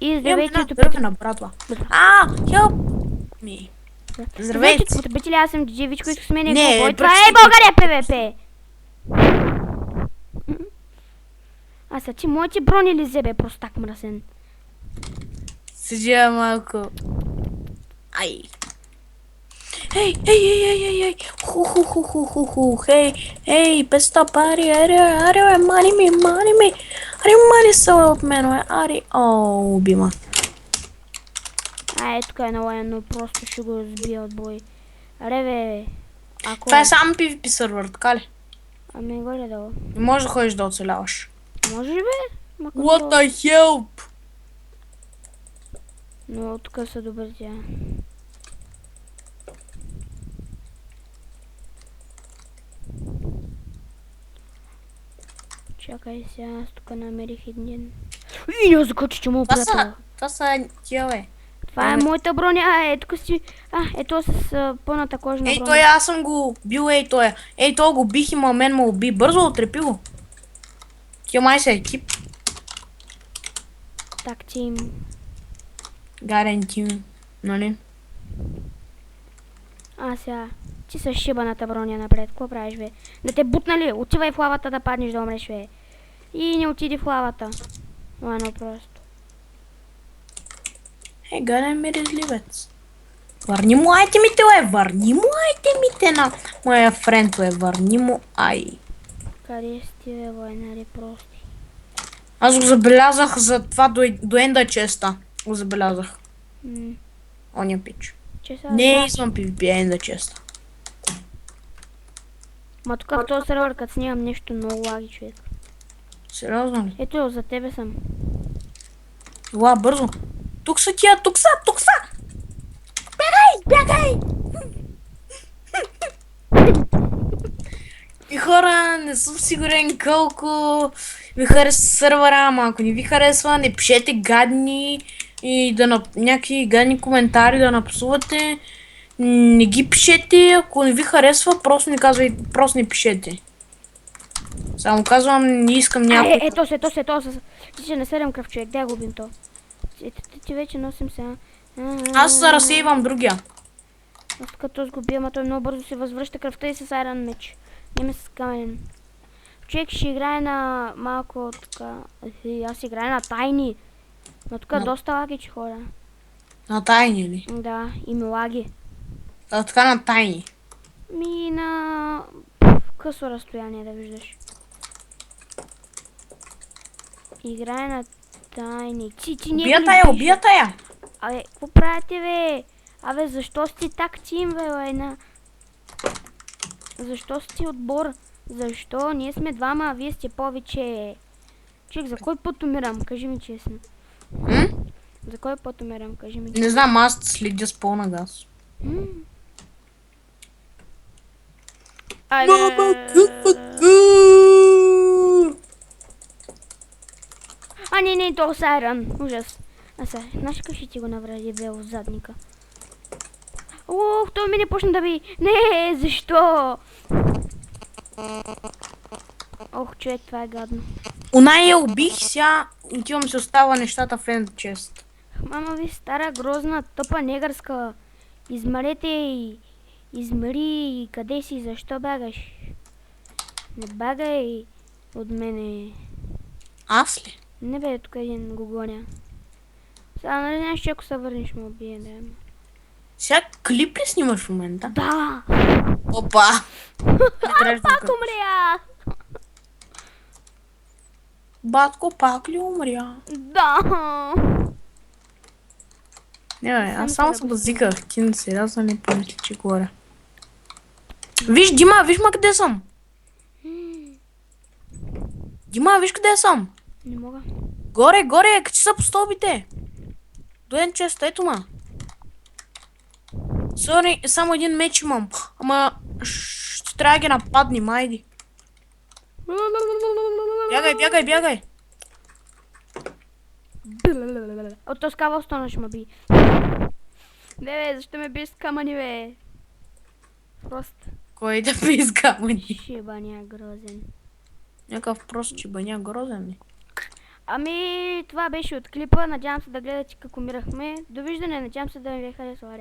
И здравейте, дървена, братва. Help me. Здравейте. потребители, аз съм DJ Вичко и с мен е Не, Глобой. Това прочети е България ПВП. А са ти моите брони ли зебе, простак мръсен? Седя малко. Ай. Ей. Ху. Ей, песта пари, аре, мани ми. Аре, мани са от мен, аре. О, убима. Тук е на военно, просто ще го сбия от бой. Аре бе, ако... Това е само PvP сервер, така ли? Ами горе долу. Не можеш да ходиш да оцеляваш. Може бе? What the help? Но тук са добри тя. Чакай сега, аз тук намерих един. И я закачи, че му приятел. Това са тия, бе. Това е моята броня, тук си... ето с пълната кожна Ей, броня. той аз съм го бил, Ей, той го бих и мен му уби. Бързо отрепи го. Тя май са екип. Так, тим. Гарен тим, нали? Сега. Ти са шибаната броня напред. Какво правиш, бе? Да те бутнали? Отивай в лавата да паднеш да умреш, бе. И не отиди в лавата. Лано просто. Гарен миризливец. Върни му айтемите, върни му айтемите на моя френд, върни му ай. Къде сте, бе, войнари прости? Аз го забелязах за това до енда честа. Го забелязах. Оня пич. Не извън PvP, енда честа. Ма тук в този сервер, като снимам нещо много лаги, човек. Сериозно ли? Ето, за тебе съм. Ела, бързо. Тук са тия, тук са! Бягай! И хора, не съм сигурен колко ви харесва сървъра, ама ако не ви харесва, не пишете гадни и някакви гадни коментари да напсувате. Не ги пишете, ако не ви харесва, просто не казвайте, просто не пишете. Само казвам, не искам някой... Ето се. Ти ще не седем кръв човек, дай губим то. Ти вече носим сега. Аз разсейвам другия. Аз като сгубя, ама той много бързо се възвръща кръвта и с Iron меч. Не с каменен. Човек ще играе на малко така... Аз играя на тайни. Но тук доста лаги, че хора. На тайни ли? Да, има лаги. Така на тайни. На късо разстояние да виждаш. Играе на тайни. Ти не Убията я! Абе, какво правите, бе? Абе, защо сте так тим, бе, лайна? Защо сте отбор? Защо? Ние сме двама, а вие сте повече. Човек, за кой път умирам? Кажи ми честно. За кой път умирам? Кажи ми честно. Не знам, аз следя с пълна газ. Не, то са Айран. Ужас. Знаеш как ще ти го навреди, бе, в задника? Той ми не почна да би. Не, защо? Човек, това е гадно. Онай я убих, сега отивам се остава нещата в енд чест. Мама ви, стара, грозна, тъпа, негърска. Измарете и измари, къде си, защо бягаш? Не бягай от мене. Аз ли? Не бе, тук един го гоня. Сега, нали знаеш, че ако се върнеш му убие, да. Сега клип ли снимаш в момента? Да! Опа! Пак умря! Батко, пак ли умря? Да! Не, бе, аз само се базиках. Ти сериозно не помисли, че говоря. Виж, Дима, виж ма къде съм. Дима, виж къде съм. Не мога. Горе, качи са по стълбите. Доен чест, ето ма. Сори, само един меч имам. Ама ще трябва да ги нападнем, айди. Бягай. От този кавал стона ще ме би. Бе, защо ме би с камъни, бе? Прост. Кой да би с камъни? Шибаня грозен. Някакъв прост чибаня грозен ли? Ами, това беше от клипа. Надявам се да гледате как умирахме. Довиждане, надявам се да ви е харесало.